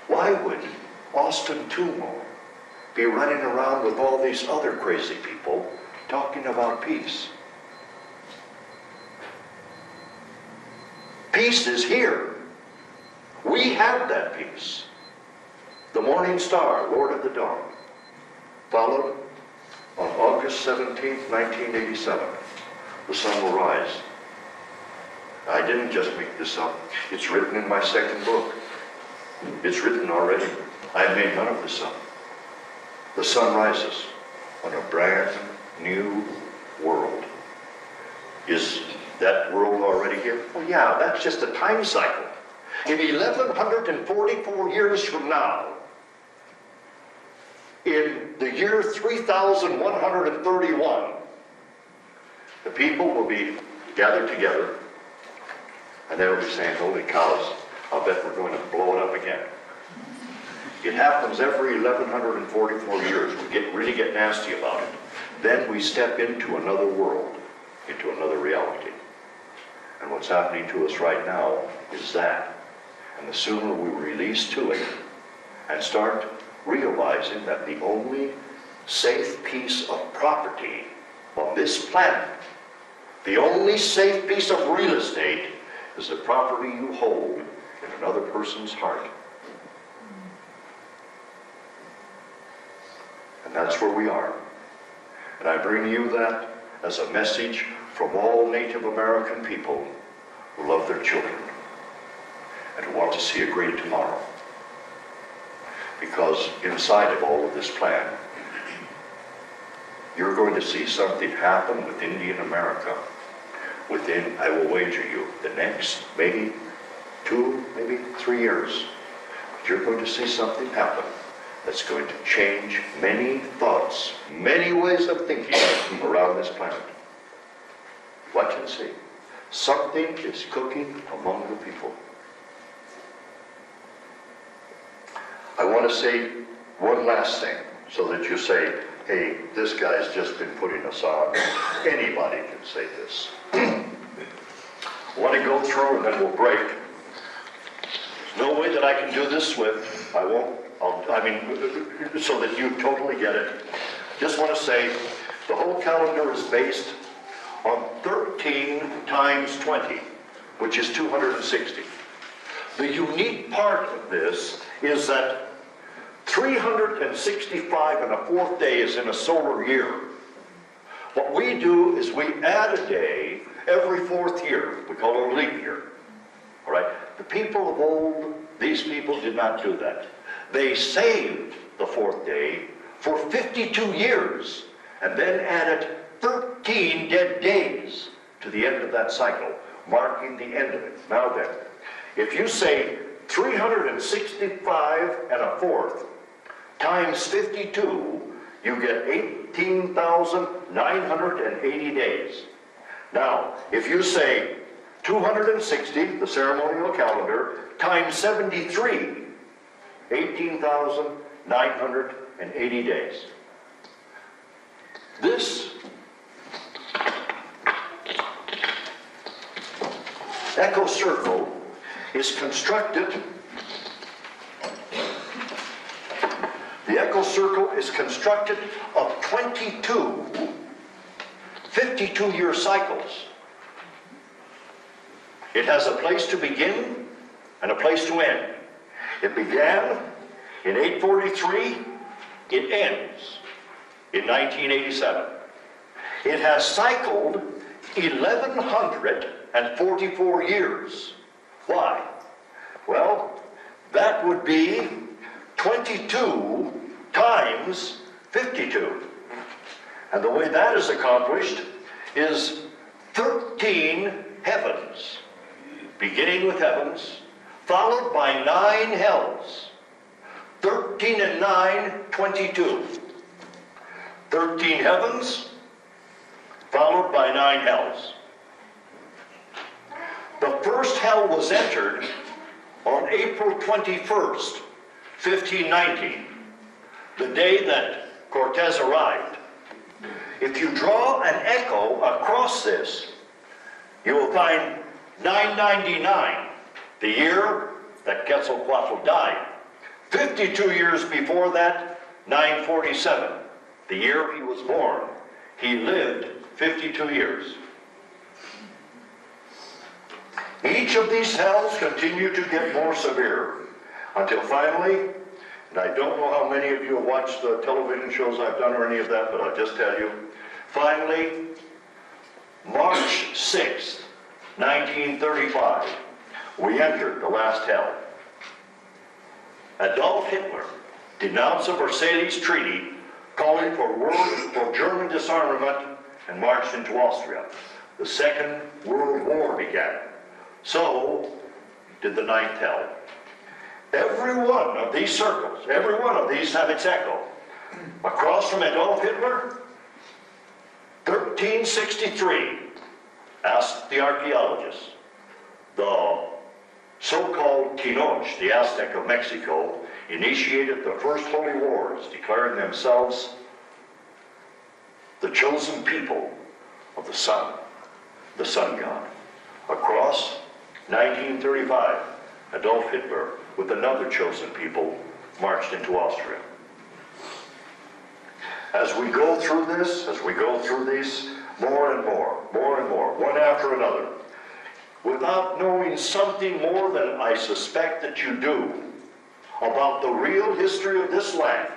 Why would Austin Tumo be running around with all these other crazy people talking about peace? Peace is here. We have that peace. The morning star, Lord of the Dawn, followed on August 17th, 1987. The sun will rise. I didn't just make this up. It's written in my second book. It's written already. I made none of this up. The sun rises on a brand new world. Is that world already here? Oh yeah, that's just a time cycle. In 1144 years from now, in the year 3131, the people will be gathered together, and they will be saying, holy cows, I'll bet we're going to blow it up again. It happens every 1144 years. We really get nasty about it. Then we step into another world, into another reality. And what's happening to us right now is that. And the sooner we release to it and start realizing that the only safe piece of property on this planet, the only safe piece of real estate, is the property you hold in another person's heart. And that's where we are. And I bring you that as a message from all Native American people who love their children and who want to see a great tomorrow. Because inside of all of this plan, you're going to see something happen with Indian America within, I will wager you, the next maybe 2, maybe 3 years. But you're going to see something happen that's going to change many thoughts, many ways of thinking around this planet. Watch and see. Something is cooking among the people. I want to say one last thing so that you say, hey, this guy's just been putting us on. Anybody can say this. I want to go through and then we'll break. There's no way that I can do this with, so that you totally get it. Just want to say the whole calendar is based on 13 times 20, which is 260. The unique part of this is that 365 and a fourth day is in a solar year. What we do is we add a day every fourth year. We call it a leap year. All right? The people of old, these people did not do that. They saved the fourth day for 52 years and then added 13 dead days to the end of that cycle, marking the end of it. Now then, if you say 365 and a fourth times 52, you get 18,980 days. Now, if you say 260, the ceremonial calendar, times 73, 18,980 days. This echo circle is constructed. The echo circle is constructed of 22 52-year cycles. It has a place to begin and a place to end. It began in 843, it ends in 1987. It has cycled 1,144 years. Why? Well, that would be 22 times 52. And the way that is accomplished is 13 heavens, beginning with heavens, followed by 9 hells. 13 and 9, 22. 13 heavens, followed by 9 hells. The first hell was entered on April 21st, 1519, the day that Cortez arrived. If you draw an echo across this, you will find 999, the year that Quetzalcoatl died. 52 years before that, 947, the year he was born, he lived 52 years. Each of these hells continued to get more severe until finally, and I don't know how many of you have watched the television shows I've done or any of that, but I'll just tell you, finally, March 6th, 1935, we entered the last hell. Adolf Hitler denounced the Versailles Treaty, calling for German disarmament, and marched into Austria. The Second World War began. So did the ninth hell. Every one of these circles, every one of these have its echo. Across from Adolf Hitler, 1363, asked the archaeologists, the so-called Tenoch, the Aztec of Mexico, initiated the first holy wars, declaring themselves the chosen people of the sun god. Across 1935, Adolf Hitler, with another chosen people, marched into Austria. As we go through this, as we go through these, more and more, one after another, without knowing something more than I suspect that you do about the real history of this land,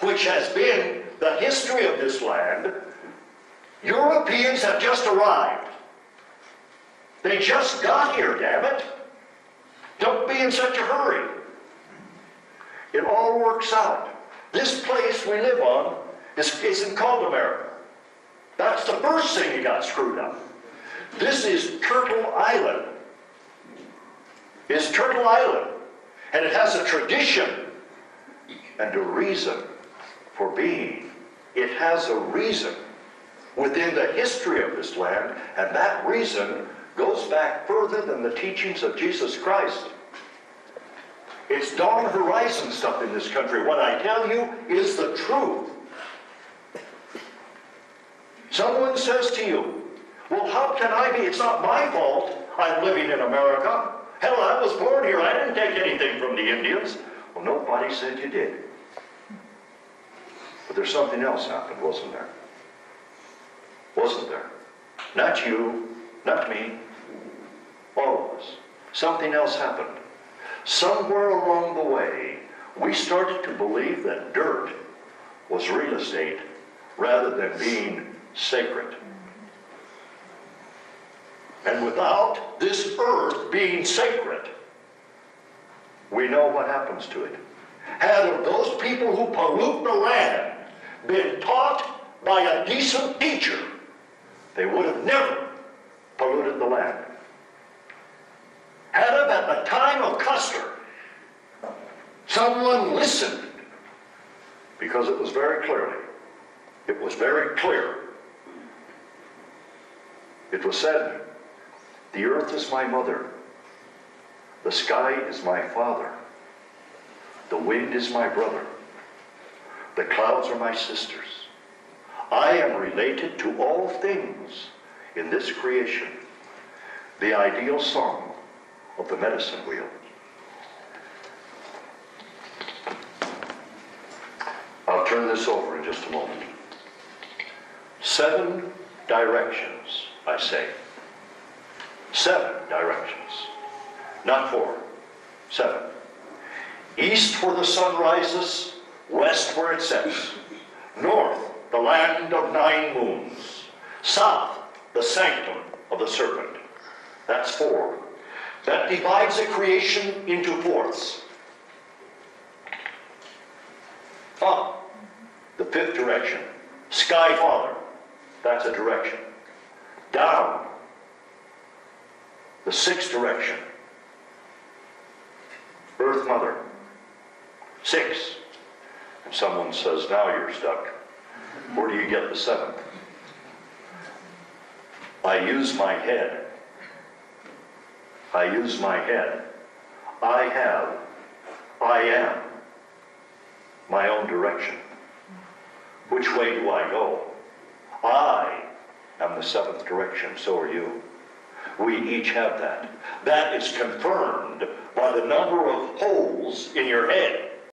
which has been the history of this land, Europeans have just arrived. They just got here, damn it. Don't be in such a hurry. It all works out. This place we live on isn't called America. That's the first thing you got screwed up. This is Turtle Island. It's Turtle Island. And it has a tradition and a reason for being. It has a reason within the history of this land, and that reason goes back further than the teachings of Jesus Christ. It's dawn horizon stuff in this country. What I tell you is the truth. Someone says to you, well, how can I be? It's not my fault I'm living in America. Hell, I was born here. I didn't take anything from the Indians. Well, nobody said you did. But there's something else happened, wasn't there? Wasn't there? Not you, not me, all of us. Something else happened. Somewhere along the way, we started to believe that dirt was real estate rather than being sacred. And without this earth being sacred, we know what happens to it. Had those people who pollute the land been taught by a decent teacher, they would have never polluted the land. Had it at the time of Custer, someone listened, because it was very clear. It was said, the earth is my mother, the sky is my father, the wind is my brother, the clouds are my sisters. I am related to all things in this creation. The ideal song of the medicine wheel. I'll turn this over in just a moment. 7 directions, I say. 7 directions. Not 4. 7. East where the sun rises, west where it sets. North, the land of 9 moons. South, the sanctum of the serpent. That's 4. That divides the creation into fourths. Up, the 5th direction. Sky Father, that's a direction. Down, the 6th direction. Earth Mother, 6. And someone says, now you're stuck. Where do you get the 7th? I use my head. I use my head. I am my own direction. Which way do I go? I am the 7th direction, so are you. We each have that. That is confirmed by the number of holes in your head.